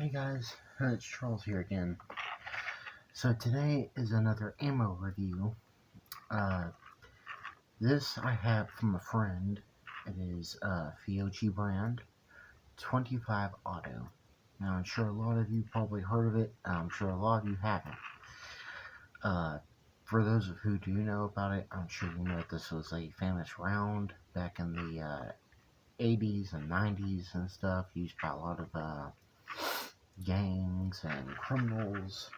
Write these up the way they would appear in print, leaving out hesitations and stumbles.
Hey guys, it's Charles here again. So today is another ammo review. Uh, this I have from a friend. It is Fiocchi brand 25 Auto. Now I'm sure a lot of you probably heard of it. I'm sure a lot of you haven't. For those of who do know about it, I'm sure you know that this was a famous round back in the 80s and 90s and stuff, used by a lot of gangs and criminals.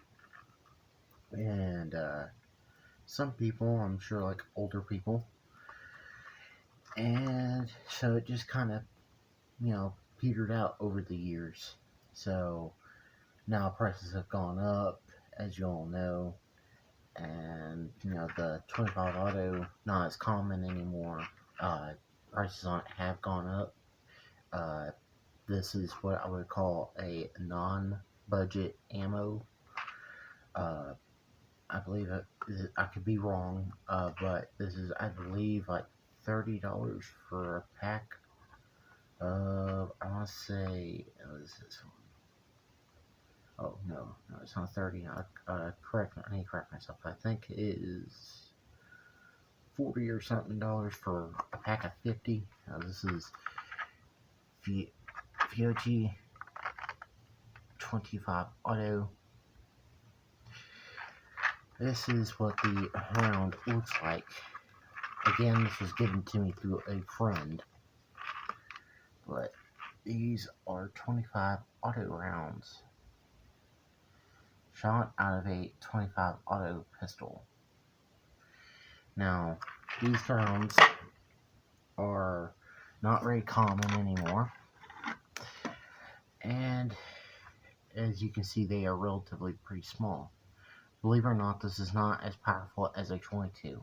And some people, I'm sure, like older people. And so it just kind of, petered out over the years. So now prices have gone up, as you all know. And, the 25 Auto, not as common anymore. Prices on it have gone up. This is what I would call a non-budget ammo. I believe I could be wrong, but this is, I believe, like $30 for a pack of, I want to say, what is this one? Oh, no, it's not 30. I need to correct myself. I think it is 40 or something dollars for a pack of 50. This is Fiocchi 25 Auto. This is what the round looks like. Again, this was given to me through a friend. But these are 25 auto rounds shot out of a 25 auto pistol. Now, these rounds are not very common anymore. And as you can see, they are relatively pretty small. Believe it or not, this is not as powerful as a 22.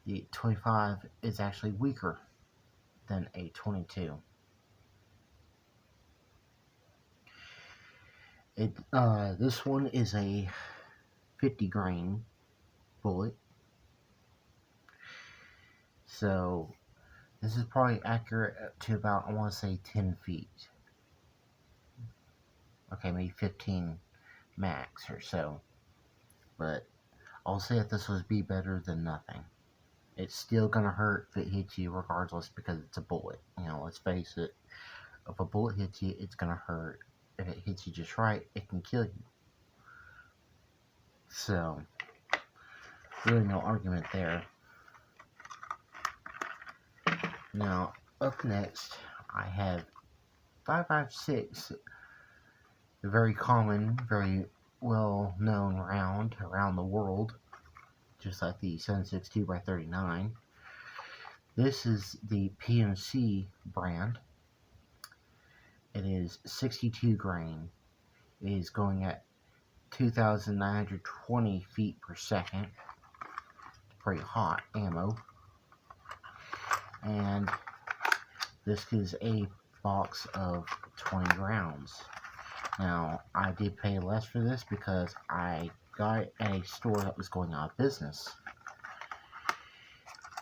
The 25 is actually weaker than a 22. This one is a 50 grain bullet. So this is probably accurate to about, I want to say, 10 feet. Okay, maybe 15 max or so. But I'll say that this would be better than nothing. It's still gonna hurt if it hits you regardless because it's a bullet. Let's face it. If a bullet hits you, it's gonna hurt. If it hits you just right, it can kill you. So, really no argument there. Now, up next, I have 5.56, a very common, very well-known round around the world, just like the 7.62x39. This is the PMC brand. It is 62 grain. It is going at 2,920 feet per second. Pretty hot ammo. And this is a box of 20 rounds. Now, I did pay less for this because I got it at a store that was going out of business.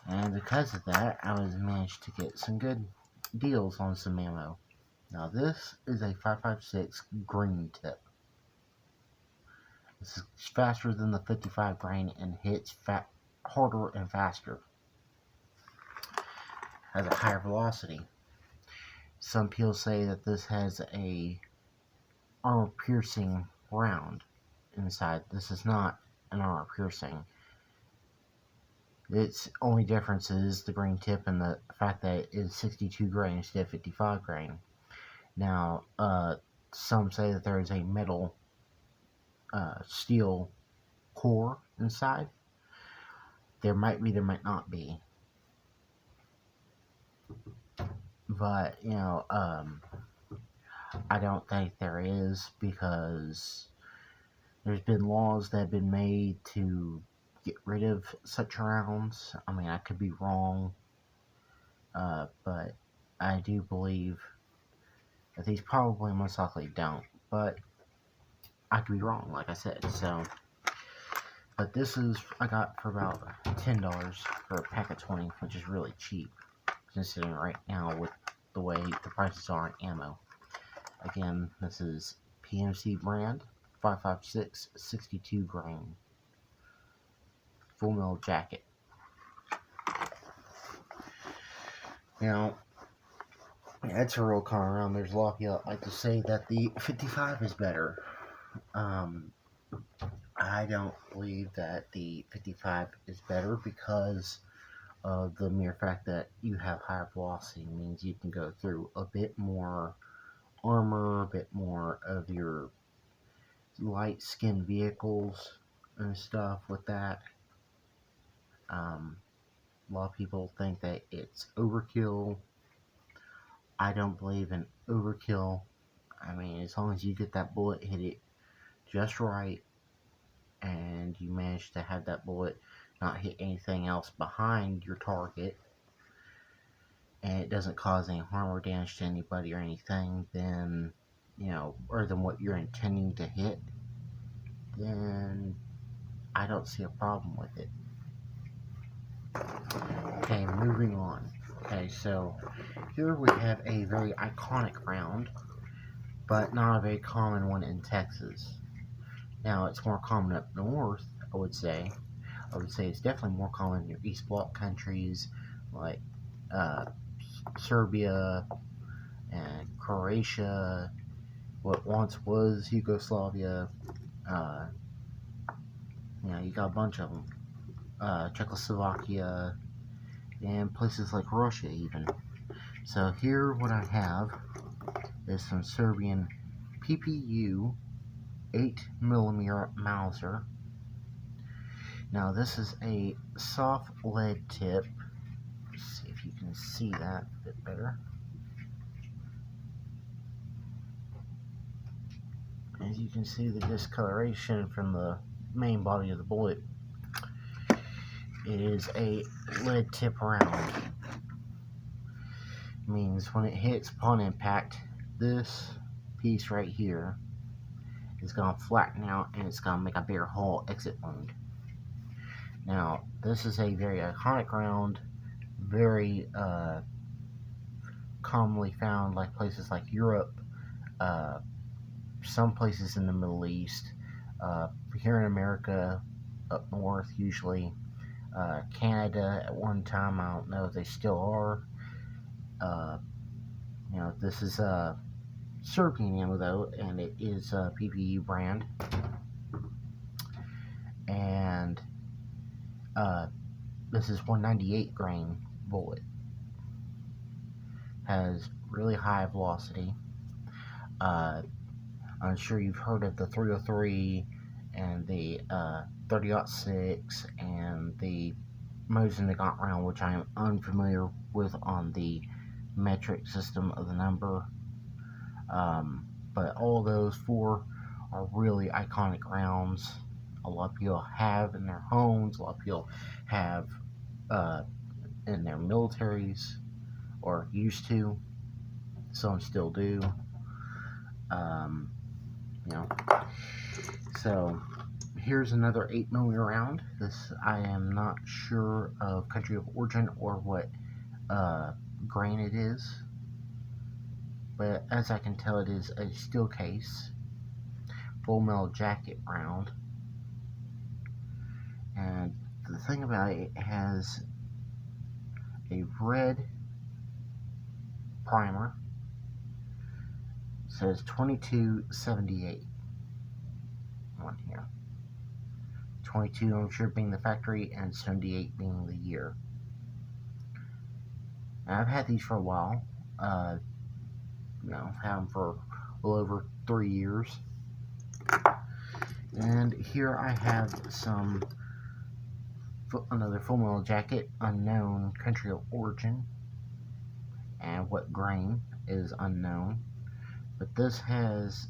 And because of that, I managed to get some good deals on some ammo. Now, this is a 5.56 green tip. This is faster than the 55 grain and hits harder and faster. Has a higher velocity. Some people say that this has a armor-piercing round inside. This is not an armor-piercing. Its only difference is the green tip and the fact that it is 62 grain instead of 55 grain. Now, some say that there is a metal steel core inside. There might be, there might not be. But, I don't think there is, because there's been laws that have been made to get rid of such rounds. I mean, I could be wrong, but I do believe that these probably most likely don't, but I could be wrong, like I said. So, but this is, I got for about $10 for a pack of 20, which is really cheap, considering right now with the way the prices are on ammo. Again, this is PMC brand, 556 62 grain, full metal jacket. Now, it's a real common around. There's a lot of people that like to say that the 55 is better. I don't believe that the 55 is better because of the mere fact that you have higher velocity. Means you can go through a bit more armor, a bit more of your light skinned vehicles and stuff with that. A lot of people think that it's overkill. I don't believe in overkill. I mean, as long as you get that bullet hit it just right and you manage to have that bullet not hit anything else behind your target and it doesn't cause any harm or damage to anybody or anything, then, or than what you're intending to hit, then I don't see a problem with it. Okay, moving on. Okay, so here we have a very iconic round, but not a very common one in Texas. Now, it's more common up north, I would say. I would say it's definitely more common in your East Bloc countries like Serbia and Croatia, what once was Yugoslavia. You got a bunch of them. Czechoslovakia and places like Russia, even. So here, what I have is some Serbian PPU 8mm Mauser. Now, this is a soft lead tip. Let's see if you can see that a bit better. As you can see, the discoloration from the main body of the bullet. It is a lead tip round. It means when it hits upon impact, this piece right here is going to flatten out and it's going to make a bigger hole exit wound. Now, this is a very iconic round, very commonly found like places like Europe, some places in the Middle East, here in America, up north usually, Canada at one time. I don't know if they still are. This is Serbian ammo though, and it is a PPU brand, and this is 198 grain bullet. Has really high velocity. I'm sure you've heard of the 303 and the 30-06 and the Mauser round, which I am unfamiliar with on the metric system of the number. But all those four are really iconic rounds. A lot of people have in their homes, a lot of people have in their militaries, or used to. Some still do. So here's another 8mm round. This, I am not sure of country of origin or what grain it is, but as I can tell, it is a steel case, full metal jacket round. And the thing about it, it has a red primer. It says 2278 on here. 22, I'm sure, being the factory, and 78 being the year. Now, I've had these for a while. I've had them for a little over 3 years. And here I have another full metal jacket, unknown country of origin, and what grain is unknown. But this has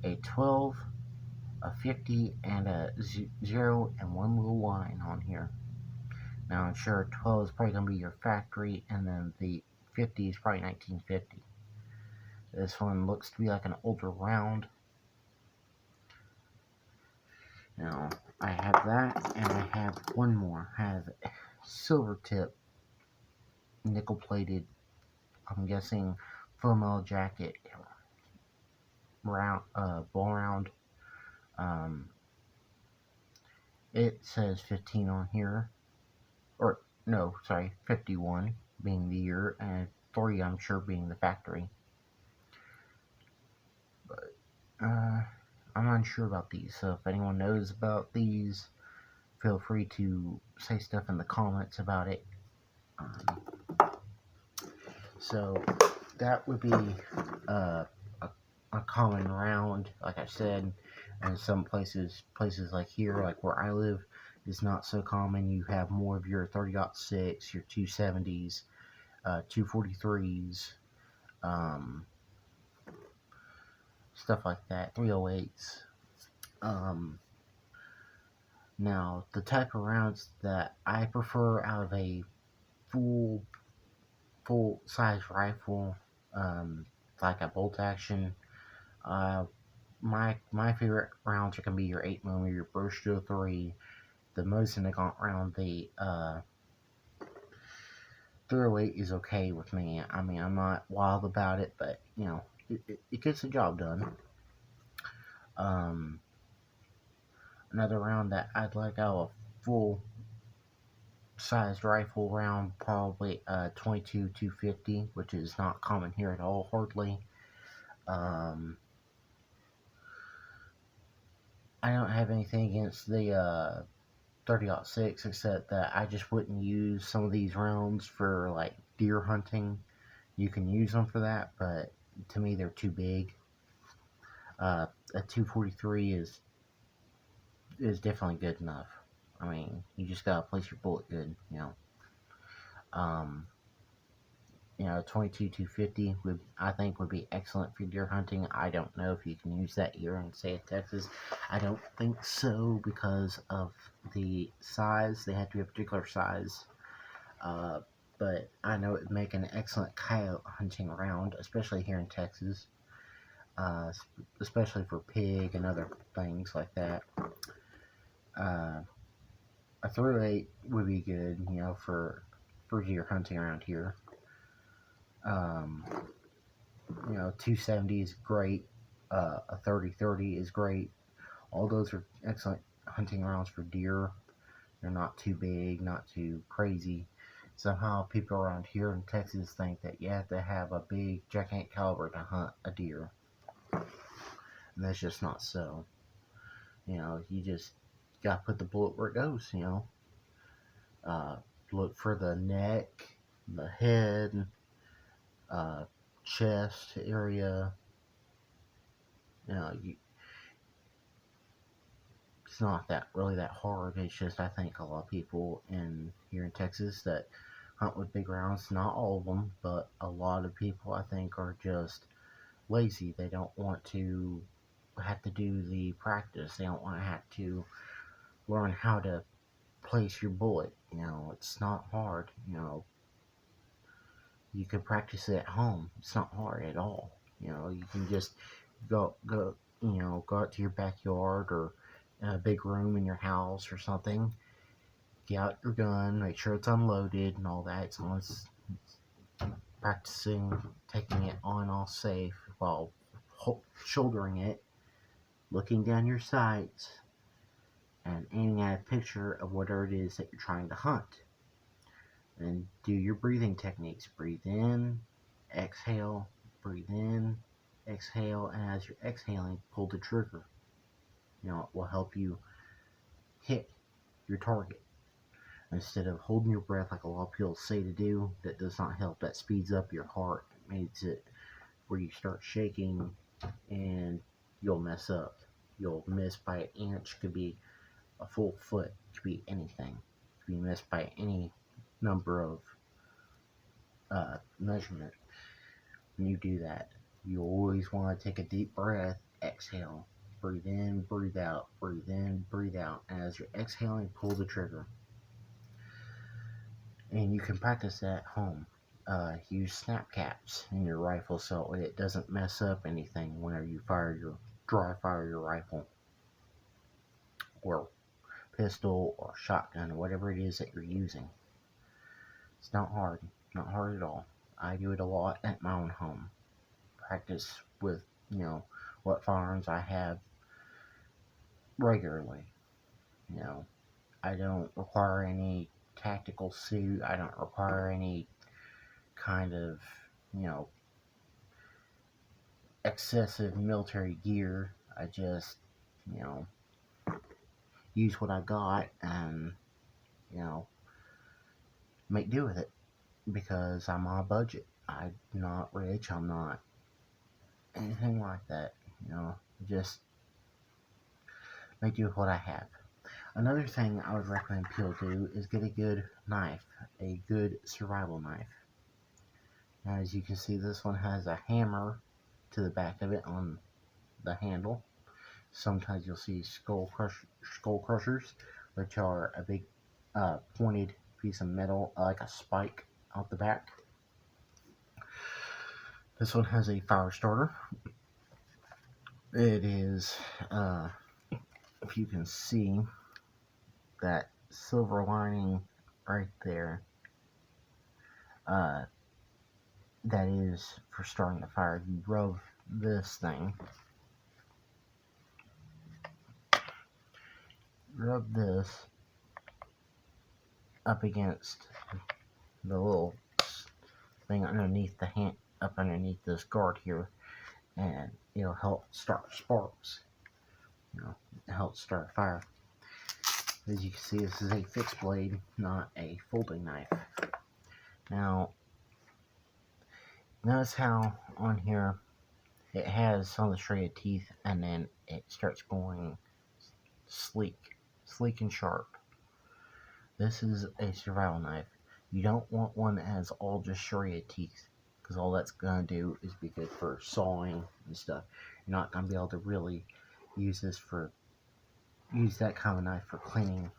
a 12, a 50, and a 0, and one little line on here. Now, I'm sure 12 is probably going to be your factory, and then the 50 is probably 1950. This one looks to be like an older round. Now, I have that, and I have one more. I have silver tip, nickel plated, I'm guessing, full metal jacket. bull round. Um, it says 15 on here, or no, sorry, 51 being the year, and 3 I'm sure being the factory. But I'm unsure about these, so if anyone knows about these, feel free to say stuff in the comments about it. Um, so that would be uh, a common round, like I said. And some places like here, like where I live, is not so common. You have more of your 30-06, your 270s, 243s, um, stuff like that, 308s. Um, Now, the type of rounds that I prefer out of a full full size rifle, um, like a bolt action, uh, my favorite rounds are gonna be your 8mm, your Burst 3, the Mauser round, the 308 is okay with me. I mean, I'm not wild about it, but it gets the job done. Um, Another round that I'd like out of full sized rifle round, probably 22 250, which is not common here at all, hardly. Um, I don't have anything against the 30-06, except that I just wouldn't use some of these rounds for like deer hunting. You can use them for that, but to me they're too big. A 243 is definitely good enough. I mean, you just gotta place your bullet good, Um, 22 250 would, I think, would be excellent for deer hunting. I don't know if you can use that here in, say, Texas. I don't think so because of the size. They have to be a particular size. Uh, but I know it would make an excellent coyote hunting round, especially here in Texas. Uh, Especially for pig and other things like that. Uh, a 308 would be good, for deer hunting around here. Um, 270 is great. A 30-30 is great. All those are excellent hunting rounds for deer. They're not too big, not too crazy. Somehow people around here in Texas think that you have to have a big gigantic caliber to hunt a deer. And that's just not so. You just gotta put the bullet where it goes, Uh, Look for the neck, the head, uh, chest area. It's not that hard. It's just, I think, a lot of people here in Texas that hunt with big rounds. Not all of them, but a lot of people, I think, are just lazy. They don't want to have to do the practice. They don't want to have to learn how to place your bullet. It's not hard. You can practice it at home. It's not hard at all. You can just go out to your backyard or a big room in your house or something. Get out your gun, make sure it's unloaded and all that. So it's practicing taking it on all safe while shouldering it, looking down your sights, and aiming at a picture of whatever it is that you're trying to hunt. And do your breathing techniques. Breathe in, exhale, breathe in, exhale, and as you're exhaling, pull the trigger. It will help you hit your target. Instead of holding your breath like a lot of people say to do, that does not help. That speeds up your heart. It makes it where you start shaking and you'll mess up. You'll miss by an inch, could be a full foot, could be anything. Could be missed by any number of measurement. When you do that, you always want to take a deep breath, exhale, breathe in, breathe out, breathe in, breathe out. And as you're exhaling, pull the trigger. And you can practice that at home. Use snap caps in your rifle so it doesn't mess up anything whenever you dry fire your rifle or pistol or shotgun or whatever it is that you're using. It's not hard at all. I do it a lot at my own home. Practice with what firearms I have regularly. You know, I don't require any tactical suit. I don't require any kind of, you know, excessive military gear. I just, you know, use what I got and, you know, make do with it because I'm on a budget. I'm not rich. I'm not anything like that. You know, just make do with what I have. Another thing I would recommend people do is get a good knife, a good survival knife. As you can see, this one has a hammer to the back of it on the handle. Sometimes you'll see skull crushers, which are a big pointed piece of metal, like a spike out the back. This one has a fire starter. It is, if you can see that silver lining right there, that is for starting the fire. You rub this thing, rub this up against the little thing underneath the hand, up underneath this guard here, and it'll help start sparks. You know, it helps start a fire. As you can see, this is a fixed blade, not a folding knife. Now, notice how on here it has some of the serrated teeth, and then it starts going sleek and sharp. This is a survival knife. You don't want one that has all just serrated teeth, because all that's going to do is be good for sawing and stuff. You're not going to be able to really use that kind of knife for cleaning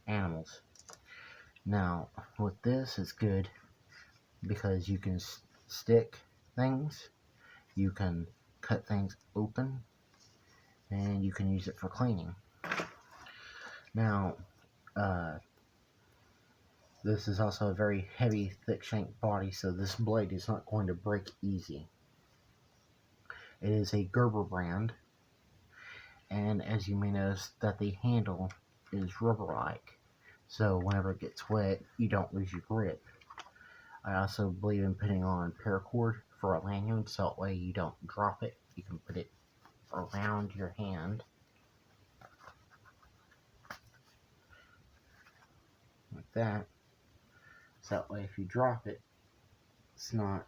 animals. Now, with this, it's good because you can stick things, you can cut things open, and you can use it for cleaning. Now, this is also a very heavy, thick shank body, so this blade is not going to break easy. It is a Gerber brand, and as you may notice that the handle is rubber-like, so whenever it gets wet, you don't lose your grip. I also believe in putting on paracord for a lanyard, so that way you don't drop it. You can put it around your hand, like that, so that way if you drop it, it's not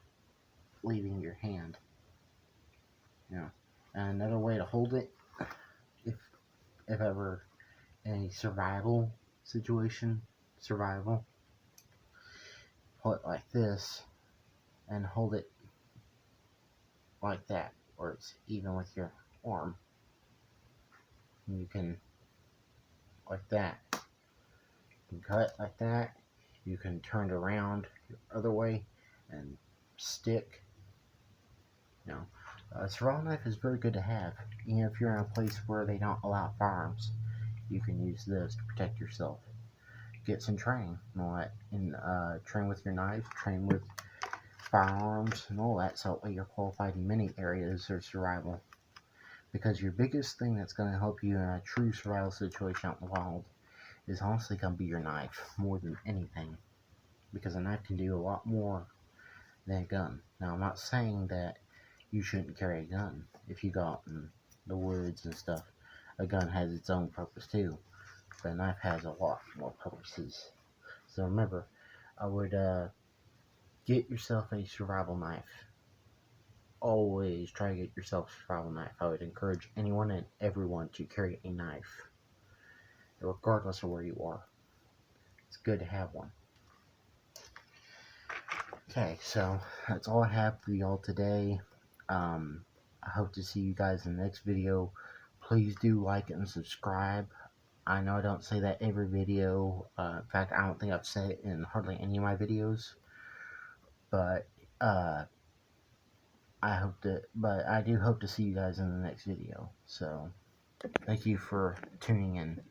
leaving your hand. You know, and another way to hold it, if ever in a survival situation, pull it like this and hold it like that, or it's even with your arm. And you can, like that, you can cut like that. You can turn it around the other way and stick. You know, a survival knife is very good to have. Even if you're in a place where they don't allow firearms, you can use this to protect yourself. Get some training and all that, and train with your knife, train with firearms and all that, so that way you're qualified in many areas of survival. Because your biggest thing that's going to help you in a true survival situation out in the wild is honestly going to be your knife, more than anything. Because a knife can do a lot more than a gun. Now, I'm not saying that you shouldn't carry a gun. If you go out in the woods and stuff, a gun has its own purpose too. But a knife has a lot more purposes. So remember, I would get yourself a survival knife. Always try to get yourself a survival knife. I would encourage anyone and everyone to carry a knife, regardless of where you are. It's good to have one. Okay, so that's all I have for y'all today. I hope to see you guys in the next video. Please do like and subscribe. I know I don't say that every video. In fact, I don't think I've said it in hardly any of my videos. But I do hope to see you guys in the next video. So, thank you for tuning in.